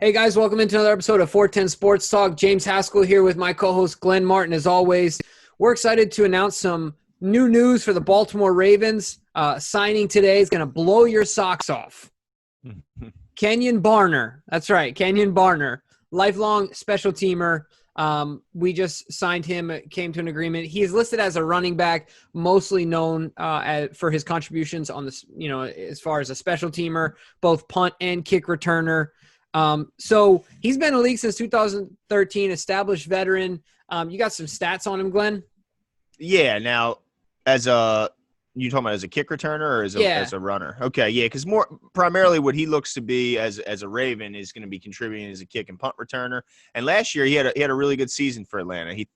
Hey guys, welcome into another episode of 410 Sports Talk. James Haskell here with my co-host Glenn Martin. As always, we're excited to announce some new news for the Baltimore Ravens. Signing today is going to blow your socks off. Kenjon Barner. That's right, Kenjon Barner, lifelong special teamer. We just signed him, came to an agreement. He is listed as a running back, mostly known for his contributions on this, as far as a special teamer, both punt and kick returner. So he's been in the league since 2013, established veteran. You got some stats on him, Glenn? Yeah. Now, you talking about as a kick returner or as a runner? Okay. Yeah. Cause more primarily what he looks to be as a Raven is going to be contributing as a kick and punt returner. And last year he had a really good season for Atlanta. He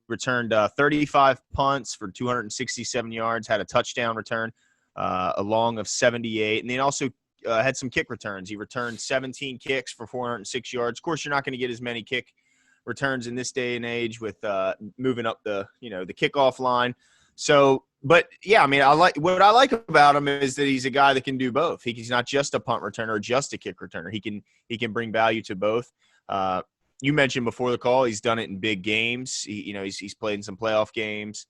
returned 35 punts for 267 yards, had a touchdown return, a long of 78. And then also, had some kick returns. He returned 17 kicks for 406 yards. Of course, you're not going to get as many kick returns in this day and age with moving up the kickoff line. So, but yeah, I mean, what I like about him is that he's a guy that can do both. He's not just a punt returner or just a kick returner. He can bring value to both. You mentioned before the call, he's done it in big games. He's played in some playoff games,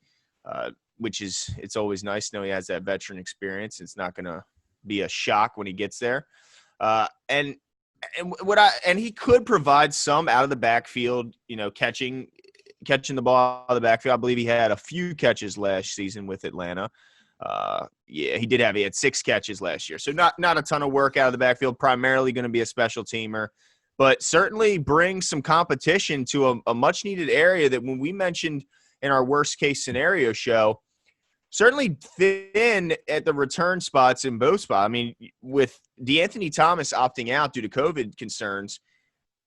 it's always nice to know he has that veteran experience. It's not going to be a shock when he gets there. And he could provide some out of the backfield, catching the ball out of the backfield. I believe he had a few catches last season with Atlanta. He had 6 catches last year. So not a ton of work out of the backfield, primarily going to be a special teamer, but certainly bring some competition to a much needed area that when we mentioned in our worst case scenario show, certainly thin at the return spots in both spots. I mean, with DeAnthony Thomas opting out due to COVID concerns,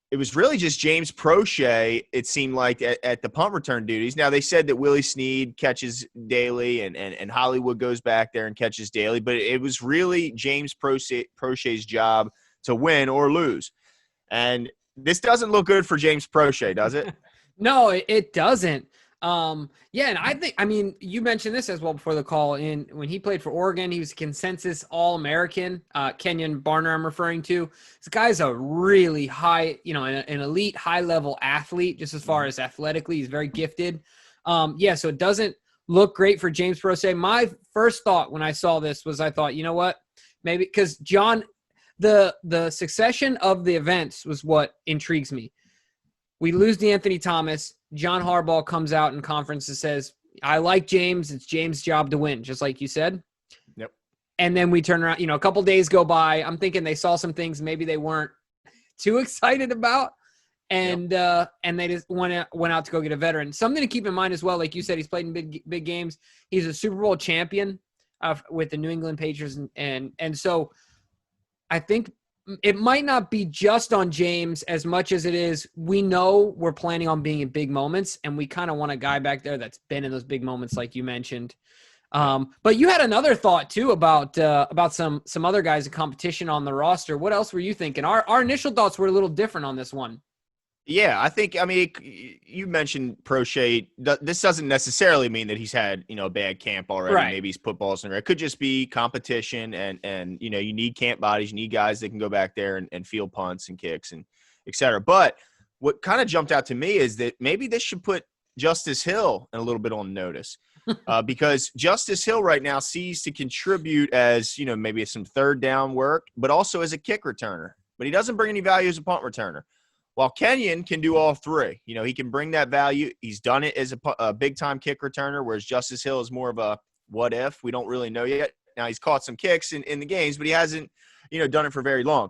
it was really just James Prochet, it seemed like, at the punt return duties. Now, they said that Willie Snead catches daily and Hollywood goes back there and catches daily, but it was really James Prochet's job to win or lose. And this doesn't look good for James Prochet, does it? No, it doesn't. And you mentioned this as well before the call. When he played for Oregon, he was a consensus All-American. Kenjon Barner, I'm referring to. This guy's a really high, an elite high-level athlete, just as far as athletically. He's very gifted. So it doesn't look great for James Prochet. My first thought when I saw this was, I thought, you know what? Maybe because John, the succession of the events was what intrigues me. We lose DeAnthony Thomas. John Harbaugh comes out in conference and says, I like James. It's James' job to win, just like you said. Yep. And then we turn around, a couple days go by. I'm thinking they saw some things maybe they weren't too excited about. And they just went out to go get a veteran. Something to keep in mind as well, like you said, he's played in big games. He's a Super Bowl champion with the New England Patriots. And so I think it might not be just on James as much as it is we know we're planning on being in big moments, and we kind of want a guy back there that's been in those big moments like you mentioned. But you had another thought too about some other guys in competition on the roster. What else were you thinking? Our initial thoughts were a little different on this one. Yeah, you mentioned Prochet. This doesn't necessarily mean that he's had, a bad camp already. Right. Maybe he's put balls in the air. It could just be competition and you need camp bodies. You need guys that can go back there and field punts and kicks and et cetera. But what kind of jumped out to me is that maybe this should put Justice Hill a little bit on notice because Justice Hill right now sees to contribute as, maybe some third down work, but also as a kick returner. But he doesn't bring any value as a punt returner. While Kenjon can do all three. He can bring that value. He's done it as a big-time kick returner, whereas Justice Hill is more of a what if. We don't really know yet. Now, he's caught some kicks in the games, but he hasn't, done it for very long.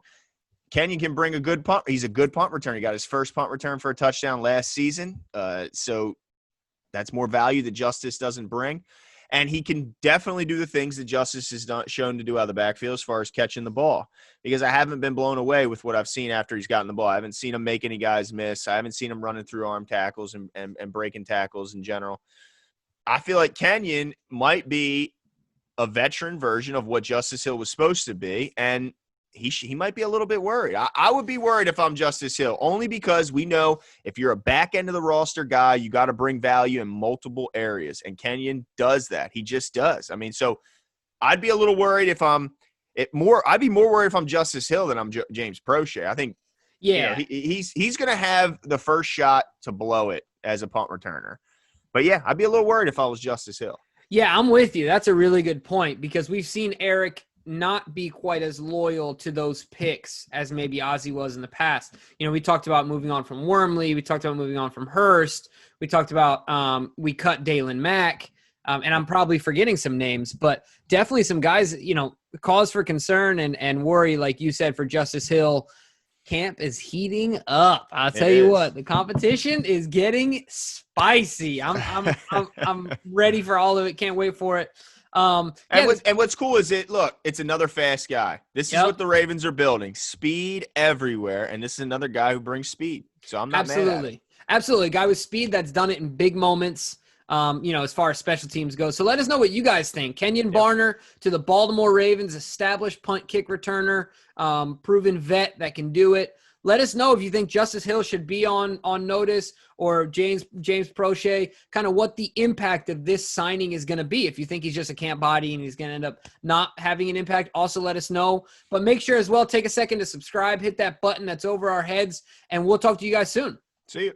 Kenjon can bring a good punt. He's a good punt returner. He got his first punt return for a touchdown last season. So that's more value that Justice doesn't bring. And he can definitely do the things that Justice has shown to do out of the backfield as far as catching the ball. Because I haven't been blown away with what I've seen after he's gotten the ball. I haven't seen him make any guys miss. I haven't seen him running through arm tackles and breaking tackles in general. I feel like Kenjon might be a veteran version of what Justice Hill was supposed to be. And he might be a little bit worried. I would be worried if I'm Justice Hill, only because we know if you're a back end of the roster guy, you got to bring value in multiple areas. And Kenjon does that. He just does. So I'd be a little worried if I'd be more worried if I'm Justice Hill than I'm James Prochet. I think Yeah. He's going to have the first shot to blow it as a punt returner. But yeah, I'd be a little worried if I was Justice Hill. Yeah, I'm with you. That's a really good point because we've seen Eric not be quite as loyal to those picks as maybe Ozzie was in the past. We talked about moving on from Wormley. We talked about moving on from Hurst. We talked about we cut Dalen Mack. And I'm probably forgetting some names, but definitely some guys, cause for concern and worry, like you said, for Justice Hill. Camp is heating up. I'll tell you what, the competition is getting spicy. I'm ready for all of it. Can't wait for it. And what's cool is it's another fast guy. This is what the Ravens are building. Speed everywhere. And this is another guy who brings speed. So I'm not mad at it. Absolutely. A guy with speed that's done it in big moments. As far as special teams go. So let us know what you guys think. Kenjon Barner to the Baltimore Ravens, established punt kick returner, proven vet that can do it. Let us know if you think Justice Hill should be on notice or James Prochet, kind of what the impact of this signing is going to be. If you think he's just a camp body and he's going to end up not having an impact, also let us know. But make sure as well, take a second to subscribe, hit that button that's over our heads, and we'll talk to you guys soon. See you.